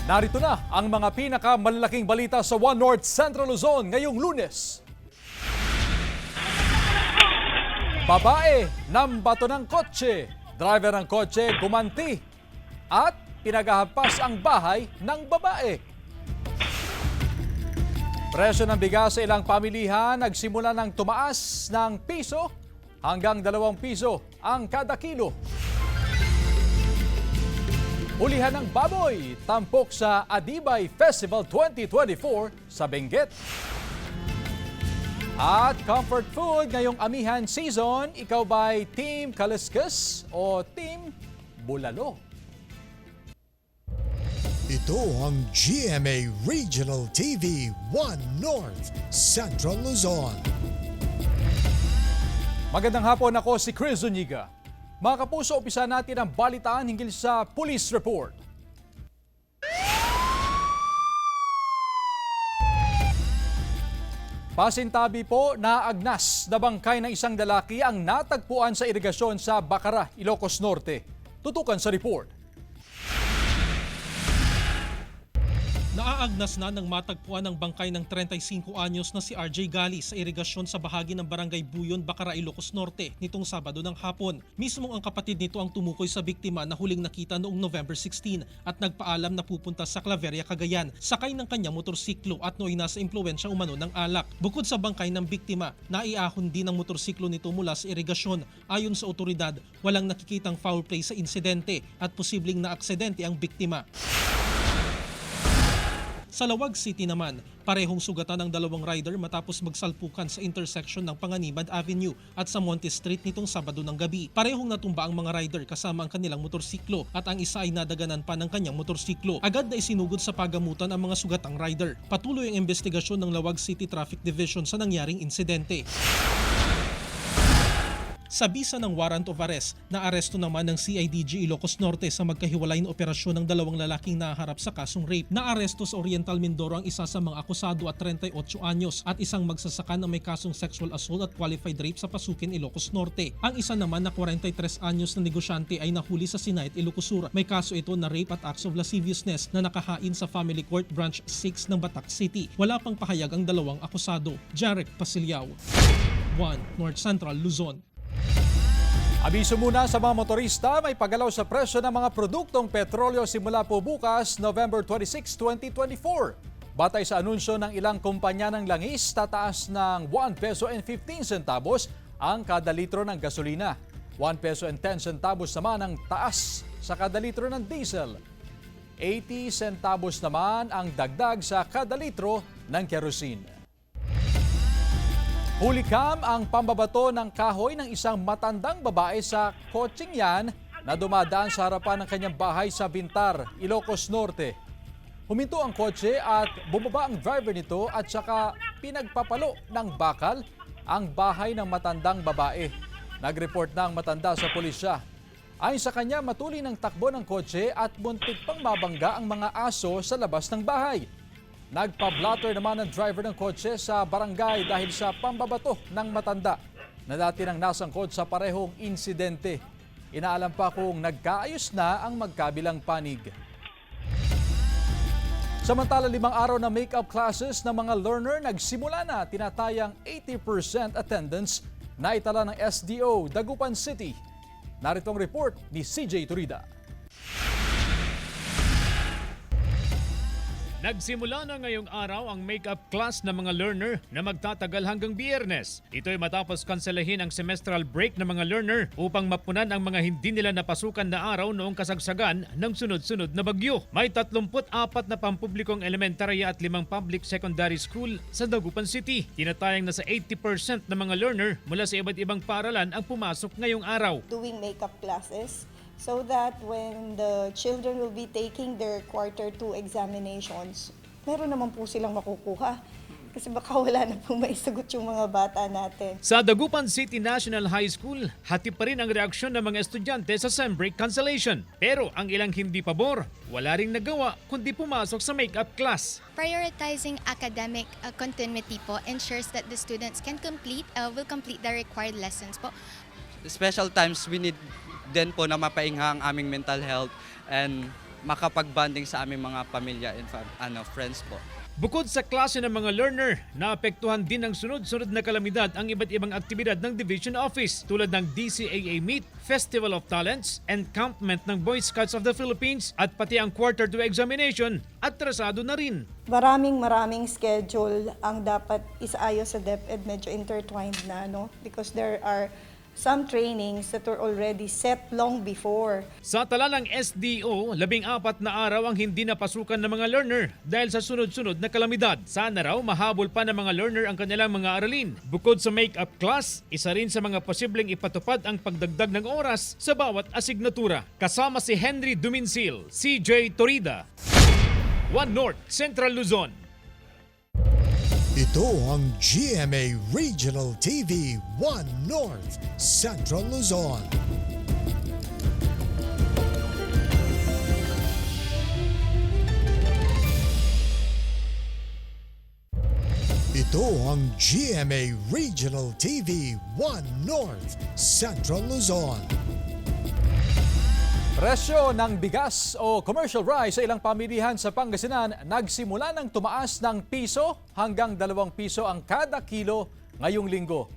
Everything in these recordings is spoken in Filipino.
Narito na ang mga pinakamalalaking balita sa One North Central Luzon ngayong Lunes. Babae nambato ng kotse, driver ng kotse gumanti at pinagahampas ang bahay ng babae. Presyo ng bigas sa ilang pamilihan nagsimula ng tumaas ng piso hanggang 2 piso ang kada kilo. Hulihan ng baboy, tampok sa Adibay Festival 2024 sa Benguet. At comfort food ngayong amihan season, ikaw ba'y Team Kaliskas o Team Bulalo? Ito ang GMA Regional TV 1 North Central Luzon. Magandang hapon, ako si Chris Zuniga. Mga kapuso, umpisa natin ang balitaan hinggil sa police report. Pasintabi po na agnas na bangkay ng isang lalaki ang natagpuan sa irigasyon sa Bacara, Ilocos Norte. Tutukan sa report. Naaagnas na ng matagpuan ng bangkay ng 35 anyos na si RJ Gali sa irigasyon sa bahagi ng Barangay Buyon, Bacara, Ilocos Norte nitong Sabado ng hapon. Mismong ang kapatid nito ang tumukoy sa biktima na huling nakita noong November 16 at nagpaalam na pupunta sa Claveria, Cagayan, sakay ng kanyang motorsiklo at nooy nasa impluwensya umano ng alak. Bukod sa bangkay ng biktima, naiahon din ang motorsiklo nito mula sa irigasyon. Ayon sa otoridad, walang nakikitang foul play sa insidente at posibleng naaksidente ang biktima. Sa Lawag City naman, parehong sugatan ng 2 rider matapos magsalpukan sa intersection ng Panganiban Avenue at sa Monte Street nitong Sabado ng gabi. Parehong natumba ang mga rider kasama ang kanilang motorsiklo at ang isa ay nadaganan pa ng kanyang motorsiklo. Agad na isinugod sa pagamutan ang mga sugatang rider. Patuloy ang investigasyon ng Lawag City Traffic Division sa nangyaring insidente. Sa bisa ng warrant of arrest, naaresto naman ng CIDG Ilocos Norte sa magkahiwalay na operasyon ng 2 lalaking naharap sa kasong rape. Naaresto sa Oriental Mindoro ang isa sa mga akusado at 38 anyos at isang magsasaka na may kasong sexual assault at qualified rape sa Pasukin, Ilocos Norte. Ang isa naman na 43 anyos na negosyante ay nahuli sa Sinait, Ilocos Sur. May kaso ito na rape at acts of lasciviousness na nakahain sa Family Court Branch 6 ng Batac City. Wala pang pahayag ang 2 akusado. Jarek Pasiliao, 1 North Central Luzon. Abiso muna sa mga motorista, may paggalaw sa presyo ng mga produktong petrolyo simula po bukas, November 26, 2024. Batay sa anunsyo ng ilang kumpanya ng langis, tataas ng 1 peso and 15 centavos ang kada litro ng gasolina. 1 peso and 10 centavos naman ang taas sa kada litro ng diesel. 80 centavos naman ang dagdag sa kada litro ng kerosene. Hulikam ang pambabato ng kahoy ng isang matandang babae sa kotseng yan na dumadaan sa harapan ng kanyang bahay sa Bintar, Ilocos Norte. Huminto ang kotse at bumaba ang driver nito at saka pinagpapalo ng bakal ang bahay ng matandang babae. Nag-report na ang matanda sa pulisya. Ayon sa kanya, matuloy ng takbo ng kotse at muntik pang mabangga ang mga aso sa labas ng bahay. Nagpa-blotter naman ang driver ng kotse sa barangay dahil sa pambabato ng matanda na dati nang nasangkot sa parehong insidente. Inaalam pa kung nagkaayos na ang magkabilang panig. Samantala, 5 araw na make-up classes ng mga learner nagsimula na, tinatayang 80% attendance na itala ng SDO Dagupan City. Narito ang report ni CJ Turida. Nagsimula na ngayong araw ang make-up class ng mga learner na magtatagal hanggang Biyernes. Ito ay matapos kanselahin ang semestral break ng mga learner upang mapunan ang mga hindi nila napasukan na araw noong kasagsagan ng sunod-sunod na bagyo. May 34 na pampublikong elementarya at 5 public secondary school sa Dagupan City. Tinatayang nasa 80% ng mga learner mula sa iba't ibang paaralan ang pumasok ngayong araw. Doing makeup classes so that when the children will be taking their quarter 2 examinations, meron naman po silang makukuha. Kasi baka wala na pong maisagot yung mga bata natin. Sa Dagupan City National High School, hati pa rin ang reaksyon ng mga estudyante sa sem break cancellation. Pero ang ilang hindi pabor, wala ring nagawa kundi pumasok sa makeup class. Prioritizing academic continuity po ensures that the students will complete the required lessons po. Special times we need din po na mapaingha ang aming mental health and makapag-bonding sa aming mga pamilya and friends po. Bukod sa klase ng mga learner, naapektuhan din ng sunod-sunod na kalamidad ang iba't ibang aktibidad ng Division Office tulad ng DCAA Meet, Festival of Talents, Encampment ng Boy Scouts of the Philippines at pati ang Quarter 2 examination atrasado na rin. Maraming schedule ang dapat isaayos sa DepEd, medyo intertwined na, no? Because there are some trainings that were already set long before. Sa tala ng SDO, 14 na araw ang hindi napasukan ng mga learner dahil sa sunod-sunod na kalamidad. Sana raw mahabol pa ng mga learner ang kanilang mga aralin. Bukod sa make-up class, isa rin sa mga posibleng ipatupad ang pagdagdag ng oras sa bawat asignatura. Kasama si Henry Duminsil, CJ Torida, One North, Central Luzon. Ito ang GMA Regional TV 1 North Central Luzon. Ito ang GMA Regional TV 1 North Central Luzon. Presyo ng bigas o commercial rice sa ilang pamilihan sa Pangasinan nagsimula ng tumaas ng piso hanggang 2 piso ang kada kilo ngayong linggo.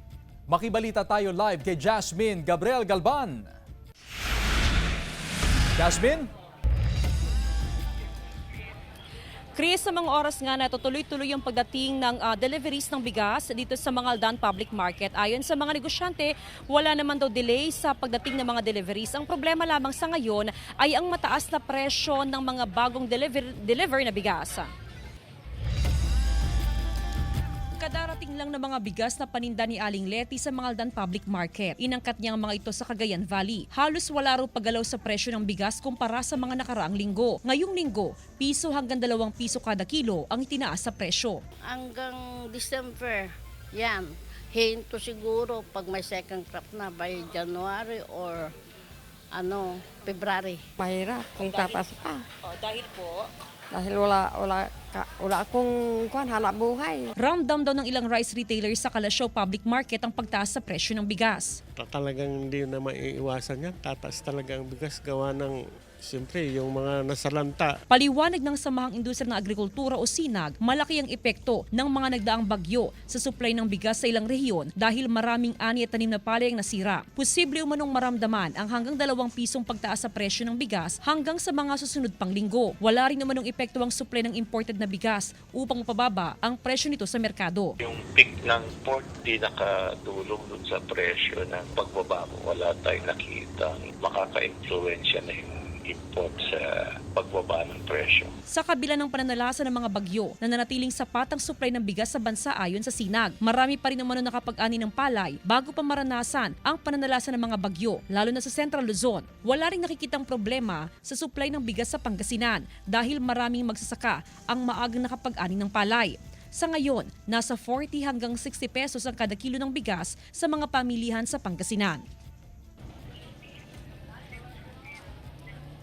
Makibalita tayo live kay Jasmine Gabriel Galban. Jasmine? Chris, sa mga oras nga na tuloy-tuloy yung pagdating ng deliveries ng bigas dito sa Mangaldan Public Market. Ayon sa mga negosyante, wala naman daw delay sa pagdating ng mga deliveries. Ang problema lamang sa ngayon ay ang mataas na presyo ng mga bagong deliver na bigas. Kadarating lang ng mga bigas na paninda ni Aling Leti sa Mangaldan Public Market. Inangkat niya ang mga ito sa Cagayan Valley. Halos wala raw paggalaw sa presyo ng bigas kumpara sa mga nakaraang linggo. Ngayong linggo, piso hanggang 2 piso kada kilo ang itinaas sa presyo. Hanggang December, yan. Hinto siguro pag may second crop na by January or February. Mahirap kung tatas pa. Dahil po? Dahil wala akong hanap buhay. Ramdam daw ng ilang rice retailers sa Kalasyaw Public Market ang pagtaas sa presyo ng bigas. Talagang hindi na maiiwasan yan. Tataas talaga ang bigas gawa ng, siyempre, yung mga nasalanta. Paliwanag ng Samahang Industriya ng Agrikultura o SINAG, malaki ang epekto ng mga nagdaang bagyo sa supply ng bigas sa ilang rehiyon dahil maraming ani at tanim na palay ang nasira. Posible umanong maramdaman ang hanggang 2 pisong pagtaas sa presyo ng bigas hanggang sa mga susunod pang linggo. Wala rin umanong epekto ang supply ng imported na bigas upang mapababa ang presyo nito sa merkado. Yung peak ng port di nakatulong dun sa presyo ng pagbaba mo. Wala tayong nakita makaka-influensya na yung import sa pagbaba ng presyo. Sa kabila ng pananalasa ng mga bagyo, nananatiling sapat ang supply ng bigas sa bansa ayon sa SINAG. Marami pa rin naman nakapag-ani ng palay bago pa maranasan ang pananalasa ng mga bagyo, lalo na sa Central Luzon. Wala ring nakikitang problema sa supply ng bigas sa Pangasinan dahil maraming magsasaka ang maagang nakapag-ani ng palay. Sa ngayon, nasa 40 hanggang 60 pesos ang kada kilo ng bigas sa mga pamilihan sa Pangasinan.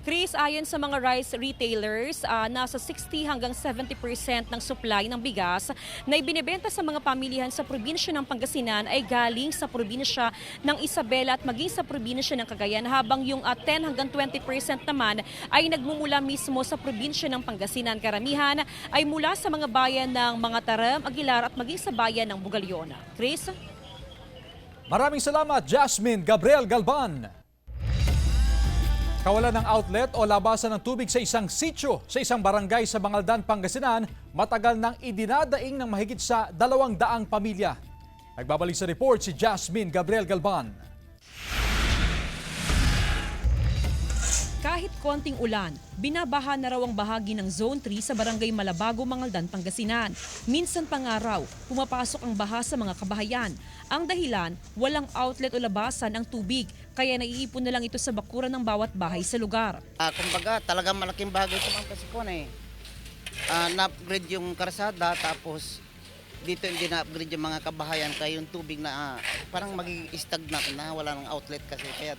Chris, ayon sa mga rice retailers, nasa 60 hanggang 70% ng supply ng bigas na ibinebenta sa mga pamilihan sa probinsya ng Pangasinan ay galing sa probinsya ng Isabela at maging sa probinsya ng Cagayan, habang yung 10 hanggang 20% naman ay nagmumula mismo sa probinsya ng Pangasinan. Karamihan ay mula sa mga bayan ng mga Taram, Aguilar at maging sa bayan ng Bugalyona. Chris? Maraming salamat, Jasmine Gabriel Galban. Kawalan ng outlet o labasan ng tubig sa isang sitio sa isang barangay sa Mangaldan, Pangasinan, matagal nang idinadaing ng mahigit sa 200 pamilya. Nagbabalik sa report si Jasmine Gabriel Galban. Kahit konting ulan, binabaha na raw ang bahagi ng Zone 3 sa Barangay Malabago, Mangaldan, Pangasinan. Minsan pa nga raw, pumapasok ang baha sa mga kabahayan. Ang dahilan, walang outlet o labasan ang tubig, kaya naiipon na lang ito sa bakuran ng bawat bahay sa lugar. Kumbaga, talagang malaking bagay sa mga kasipon eh. Na-upgrade yung karsada, tapos dito hindi na-upgrade yung mga kabahayan, kaya yung tubig na parang mag-stagnant na, wala ng outlet kasi, kaya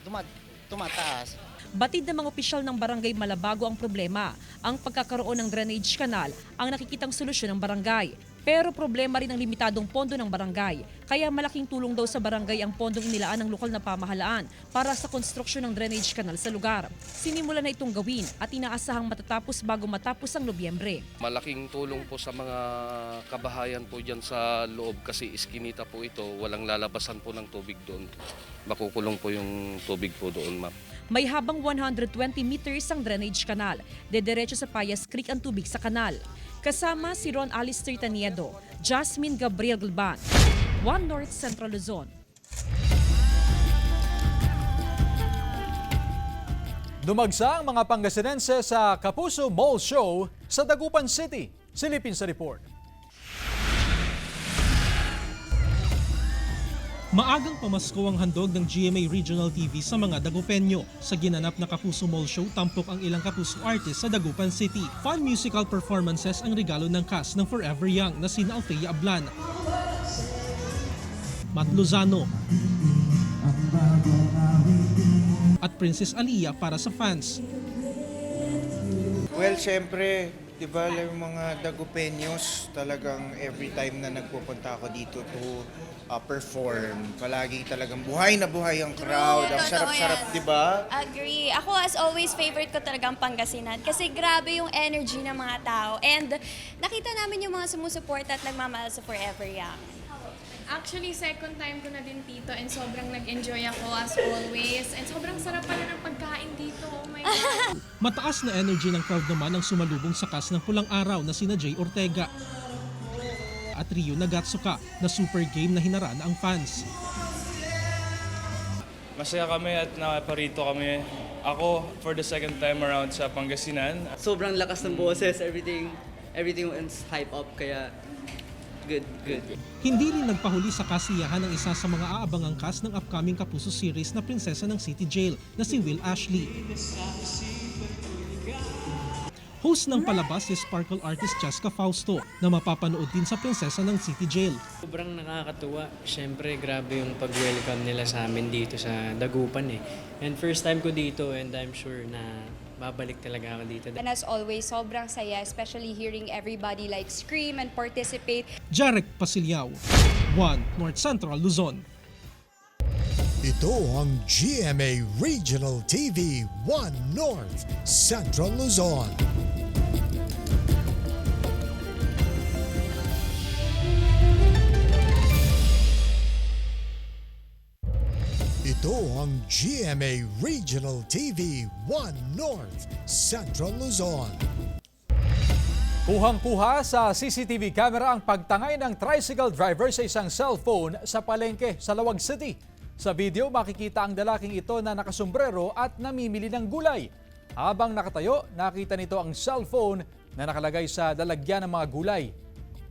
tumataas. Batid ng mga opisyal ng Barangay Malabago ang problema. Ang pagkakaroon ng drainage canal ang nakikitang solusyon ng barangay. Pero problema rin ang limitadong pondo ng barangay. Kaya malaking tulong daw sa barangay ang pondong inilaan ng lokal na pamahalaan para sa konstruksyon ng drainage canal sa lugar. Sinimula na itong gawin at inaasahang matatapos bago matapos ang Nobyembre. Malaking tulong po sa mga kabahayan po dyan sa loob kasi iskinita po ito, walang lalabasan po ng tubig doon. Makukulong po yung tubig po doon, ma'am. May habang 120 meters ang drainage canal. Dediretso sa Payas Creek ang tubig sa kanal. Kasama si Ron Alistair Taniedo, Jasmine Gabriel Galban, One North Central Luzon. Dumagsa ang mga Pangasinense sa Kapuso Mall Show sa Dagupan City. Silipin sa report. Maagang pamasko ang handog ng GMA Regional TV sa mga Dagupenyo. Sa ginanap na Kapuso Mall Show, tampok ang ilang Kapuso artists sa Dagupan City. Fun musical performances ang regalo ng cast ng Forever Young na sina Althea Ablan, Matt Lozano at Princess Aliyah para sa fans. Well, syempre, di ba yung mga Dagupenyos talagang every time na nagpupunta ako dito to perform, palagi talagang buhay na buhay ang crowd. Ang sarap-sarap, di ba? Agree. Ako as always, favorite ko talagang Pangasinan kasi grabe yung energy ng mga tao. And nakita namin yung mga sumusuporta at nagmamahal sa Forever Young. Actually, second time ko na din dito and sobrang nag-enjoy ako as always. And sobrang sarap pala ng pagkain dito. Oh my God. Mataas na energy ng crowd naman ang sumalubong sa cast ng Pulang Araw na sina Jay Ortega at Rio Nagatsuka na super game na hinarana ang fans. Masaya kami at naparito kami. Ako for the second time around sa Pangasinan. Sobrang lakas ng boses, everything was hype up kaya good. Hindi rin nagpahuli sa kasiyahan ng isa sa mga aabangang cast ng upcoming Kapuso series na prinsesa ng City Jail na si Will Ashley. Host ng palabas si sparkle artist Cheska Fausto na mapapanood din sa prinsesa ng City Jail. Sobrang nakakatuwa. Siyempre, grabe yung pag-welcome nila sa amin dito sa Dagupan eh. And first time ko dito and I'm sure na babalik talaga ako dito. And as always, sobrang saya, especially hearing everybody like scream and participate. Jarek Pasiliao, One North Central Luzon. Ito ang GMA Regional TV 1 North Central Luzon. Ito ang GMA Regional TV 1 North Central Luzon. Kuhang-kuha sa CCTV camera ang pagtangay ng tricycle driver sa isang cellphone sa palengke sa Lawag City. Sa video, makikita ang lalaking ito na nakasombrero at namimili ng gulay. Habang nakatayo, nakita nito ang cellphone na nakalagay sa lalagyan ng mga gulay.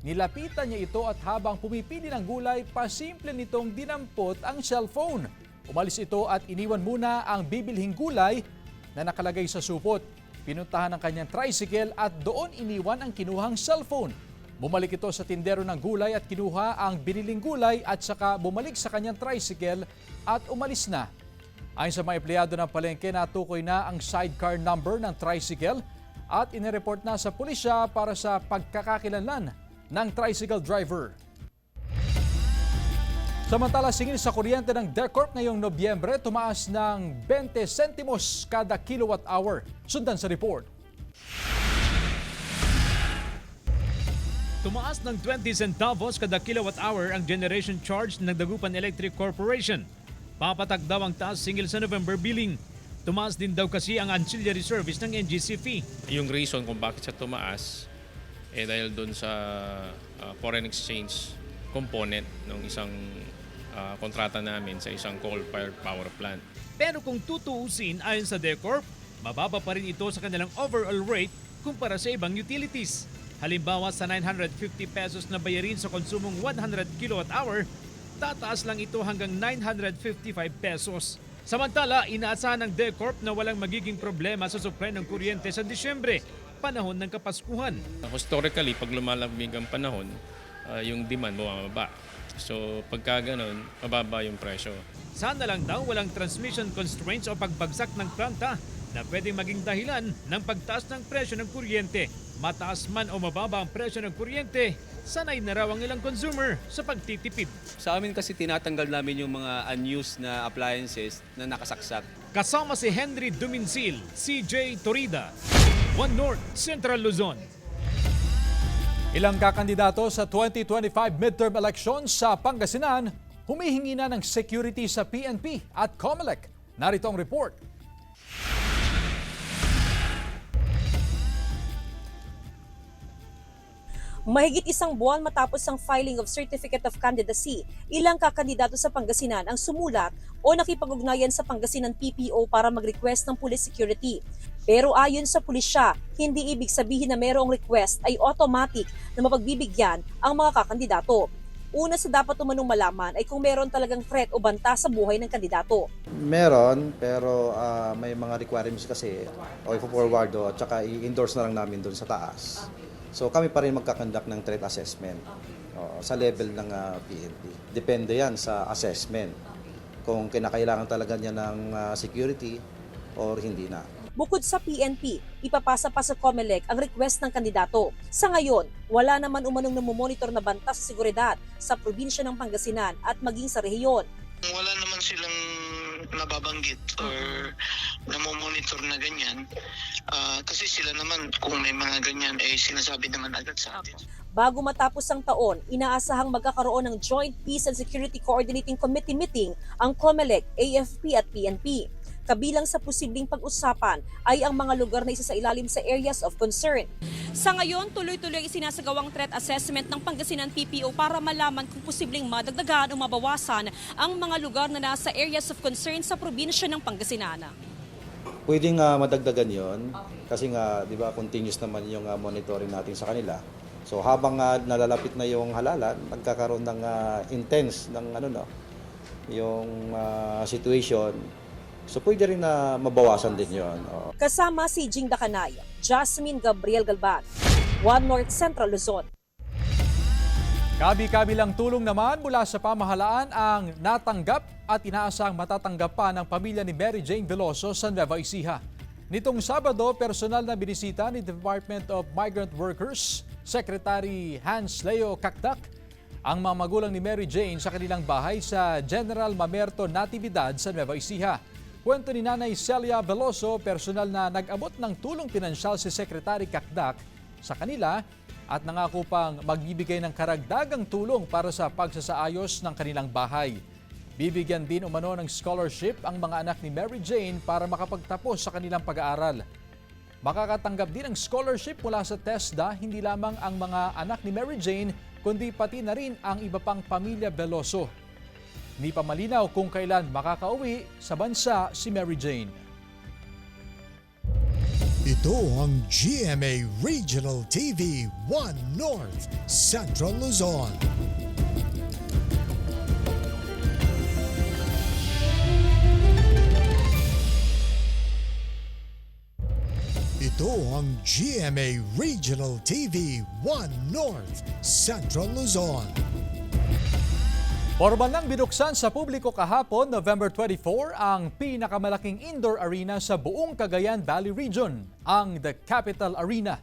Nilapitan niya ito at habang pumipili ng gulay, pasimple nitong dinampot ang cellphone. Umalis ito at iniwan muna ang bibilhing gulay na nakalagay sa supot. Pinuntahan ang kanyang tricycle at doon iniwan ang kinuhang cellphone. Bumalik ito sa tindero ng gulay at kinuha ang biniling gulay at saka bumalik sa kanyang tricycle at umalis na. Ayon sa mga empleyado ng palengke, natukoy na ang sidecar number ng tricycle at inireport na sa pulisya para sa pagkakakilanlan ng tricycle driver. Samantala, singil sa kuryente ng DECORP ngayong Nobyembre, tumaas ng 20 sentimos kada kilowatt hour. Sundan sa report. Tumaas ng 20 centavos kada kilowatt hour ang generation charge ng Dagupan Electric Corporation. Papatak daw ang taas singil sa November billing. Tumaas din daw kasi ang ancillary service ng NGC fee. Yung reason kung bakit siya tumaas dahil doon sa foreign exchange component ng isang kontrata namin sa isang coal-fired power plant. Pero kung tutuusin ayon sa DECORP, mababa pa rin ito sa kanilang overall rate kumpara sa ibang utilities. Halimbawa sa 950 pesos na bayarin sa konsumong 100 kWh, tataas lang ito hanggang 955 pesos. Samantala, inaasahan ng DECORP na walang magiging problema sa supply ng kuryente sa Disyembre, panahon ng Kapaskuhan. Historically, pag lumalamig ang panahon, yung demand bumababa. So pagka ganun, mababa yung presyo. Sana lang daw walang transmission constraints o pagbagsak ng planta na pwedeng maging dahilan ng pagtaas ng presyo ng kuryente. Mataas man o mababa ang presyo ng kuryente, sanay na raw ang ilang consumer sa pagtitipid. Sa amin kasi tinatanggal namin yung mga unused na appliances na nakasaksak. Kasama si Henry Duminsil, CJ Torida, One North, Central Luzon. Ilang kakandidato sa 2025 midterm elections sa Pangasinan humihingi na ng security sa PNP at COMELEC. Narito ang report. Mahigit isang buwan matapos ang filing of Certificate of Candidacy, ilang kakandidato sa Pangasinan ang sumulat o nakipag-ugnayan sa Pangasinan PPO para mag-request ng police security. Pero ayon sa pulisya, hindi ibig sabihin na mayroong request ay automatic na mapagbibigyan ang mga kakandidato. Una sa dapat umanong malaman ay kung meron talagang threat o banta sa buhay ng kandidato. Meron, pero may mga requirements kasi o i-forward at saka i-endorse na lang namin doon sa taas. So kami pa rin magkakandak ng threat assessment sa level ng PNP. Depende yan sa assessment kung kinakailangan talaga niya ng security or hindi na. Bukod sa PNP, ipapasa pa sa COMELEC ang request ng kandidato. Sa ngayon, wala naman umanong namomonitor na banta sa seguridad sa probinsya ng Pangasinan at maging sa rehiyon. Wala naman silang nababanggit or namomonitor na ganyan. Kasi sila naman kung may mga ganyan ay sinasabi naman agad sa atin. Bago matapos ang taon, inaasahang magkakaroon ng Joint Peace and Security Coordinating Committee meeting ang COMELEC, AFP at PNP. Kabilang sa posibleng pag-usapan ay ang mga lugar na isa sa ilalim sa areas of concern. Sa ngayon, tuloy-tuloy isinasagawang threat assessment ng Pangasinan PPO para malaman kung posibleng madagdagan o mabawasan ang mga lugar na nasa areas of concern sa probinsya ng Pangasinan. Pwedeng madagdagan yon kasi nga, di ba, continuous naman yung monitoring natin sa kanila. So habang nalalapit na yung halalan, nagkakaroon ng intense ng yung situation. So pwede rin na mabawasan din yon. Kasama si Jing Dakanay, Jasmine Gabriel Galban, One North Central Luzon. Kabi-kabilang tulong naman mula sa pamahalaan ang natanggap at inaasang matatanggap pa ng pamilya ni Mary Jane Veloso sa Nueva Ecija. Nitong Sabado, personal na binisita ni Department of Migrant Workers, Secretary Hans Leo Cactac, ang mga magulang ni Mary Jane sa kanilang bahay sa General Mamerto Natividad sa Nueva Ecija. Kwento ni Nanay Celia Veloso, personal na nag-abot ng tulong pinansyal si Secretary Cactac sa kanila at nangako pang magbibigay ng karagdagang tulong para sa pagsasaayos ng kanilang bahay. Bibigyan din umano ng scholarship ang mga anak ni Mary Jane para makapagtapos sa kanilang pag-aaral. Makakatanggap din ng scholarship mula sa TESDA hindi lamang ang mga anak ni Mary Jane kundi pati na rin ang iba pang pamilya Veloso. Hindi pa malinaw kung kailan makakauwi sa bansa si Mary Jane. Ito ang GMA Regional TV 1 North Central Luzon. Ito ang GMA Regional TV 1 North Central Luzon. Formal nang binuksan sa publiko kahapon, November 24, ang pinakamalaking indoor arena sa buong Cagayan Valley Region, ang The Capital Arena,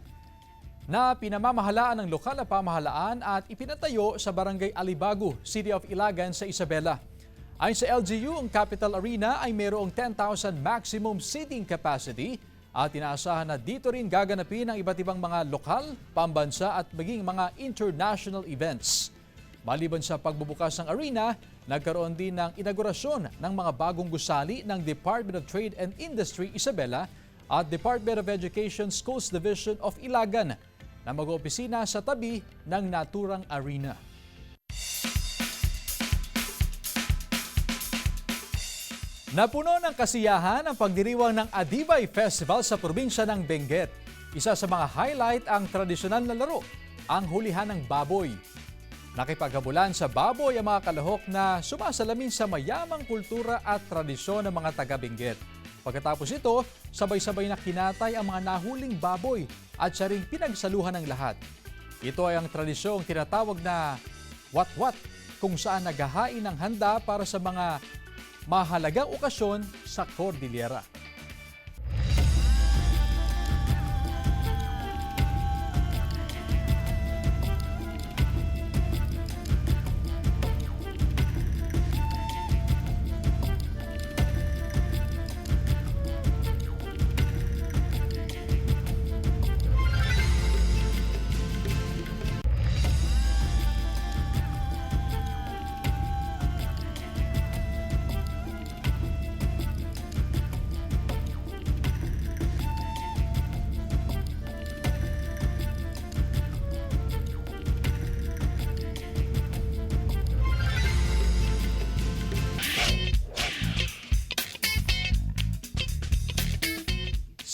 na pinamamahalaan ng lokal na pamahalaan at ipinatayo sa Barangay Alibago, City of Ilagan sa Isabela. Ayon sa LGU, ang Capital Arena ay mayroong 10,000 maximum seating capacity at inaasahan na dito rin gaganapin ang iba't ibang mga lokal, pambansa at maging mga international events. Maliban sa pagbubukas ng arena, nagkaroon din ng inaugurasyon ng mga bagong gusali ng Department of Trade and Industry Isabela at Department of Education Schools Division of Ilagan na mag-oopisina sa tabi ng naturang arena. Napuno ng kasiyahan ang pagdiriwang ng Adibay Festival sa probinsya ng Benguet. Isa sa mga highlight ang tradisyonal na laro, ang hulihan ng baboy. Nakipaghabulan sa baboy ang mga kalahok na sumasalamin sa mayamang kultura at tradisyon ng mga taga-Benguet. Pagkatapos ito, sabay-sabay na kinatay ang mga nahuling baboy at siya ring pinagsaluhan ng lahat. Ito ay ang tradisyong tinatawag na wat-wat, kung saan naghahain ng handa para sa mga mahalagang okasyon sa Cordillera.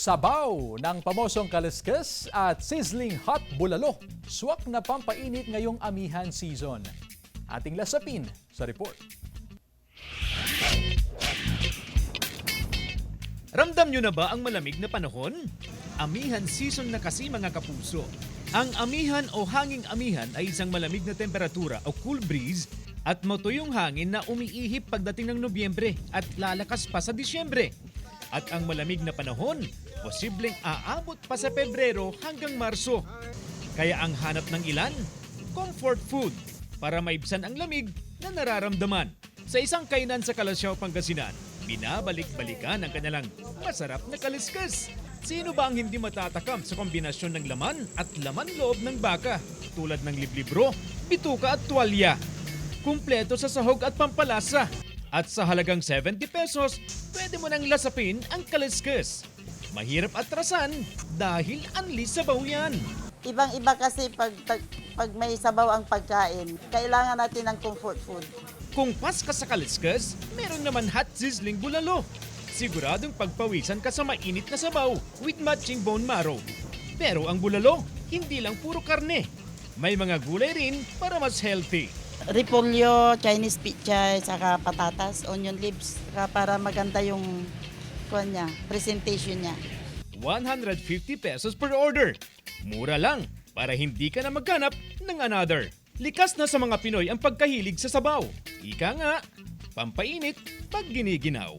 Sabaw ng pamosong kaliskis at sizzling hot bulalo. Swak na pampainit ngayong amihan season. Ating lasapin sa report. Ramdam nyo na ba ang malamig na panahon? Amihan season na kasi mga kapuso. Ang amihan o hanging amihan ay isang malamig na temperatura o cool breeze at matuyong hangin na umiihip pagdating ng Nobyembre at lalakas pa sa Disyembre. At ang malamig na panahon, posibleng aabot pa sa Pebrero hanggang Marso. Kaya ang hanap ng ilan, comfort food para maibsan ang lamig na nararamdaman. Sa isang kainan sa Calasiao, Pangasinan, binabalik-balikan ang kanilang masarap na kaliskas. Sino ba ang hindi matatakam sa kombinasyon ng laman at laman loob ng baka tulad ng liblibro, bituka at tuwalya? Kumpleto sa sahog at pampalasa. At sa halagang 70 pesos, pwede mo nang lasapin ang kaliskas. Mahirap atrasan dahil unli sabaw yan. Ibang-iba kasi pag may sabaw ang pagkain, kailangan natin ng comfort food. Kung pas ka sa kaliskas, meron naman hot sizzling bulalo. Siguradong pagpawisan ka sa mainit na sabaw with matching bone marrow. Pero ang bulalo, hindi lang puro karne. May mga gulay rin para mas healthy. Repolyo, Chinese pichay, saka patatas, onion leaves, saka para maganda yung presentation niya. 150 pesos per order. Mura lang para hindi ka na maghanap ng another. Likas na sa mga Pinoy ang pagkahilig sa sabaw. Ika nga, pampainit pag giniginaw.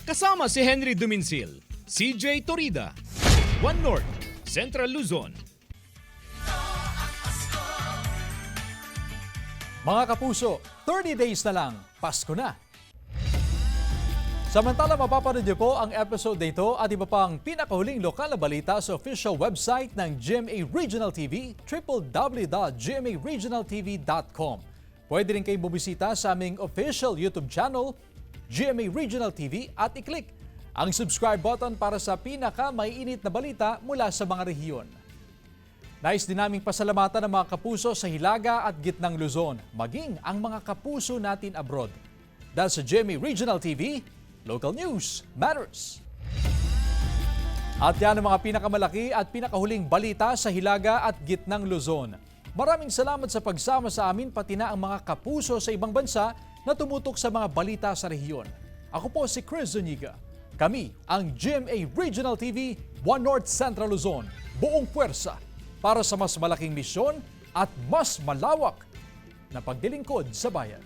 Kasama si Henry Duminsil, CJ Torida, One North, Central Luzon. Mga kapuso, 30 days na lang, Pasko na. Samantala, mapapanood niyo po ang episode na ito at iba pang pinakahuling lokal na balita sa official website ng GMA Regional TV, www.gmaregionaltv.com. Pwede rin kayo bumisita sa aming official YouTube channel, GMA Regional TV, at i-click ang subscribe button para sa pinaka-maiinit na balita mula sa mga rehiyon. Nais din naming pasalamatan ng mga kapuso sa Hilaga at Gitnang Luzon, maging ang mga kapuso natin abroad. Dahil sa GMA Regional TV, local news matters. At yan ang mga pinakamalaki at pinakahuling balita sa Hilaga at Gitnang Luzon. Maraming salamat sa pagsama sa amin pati na ang mga kapuso sa ibang bansa na tumutok sa mga balita sa rehiyon. Ako po si Chris Zuniga. Kami ang GMA Regional TV, One North Central Luzon. Buong puwersa para sa mas malaking misyon at mas malawak na paglilingkod sa bayan.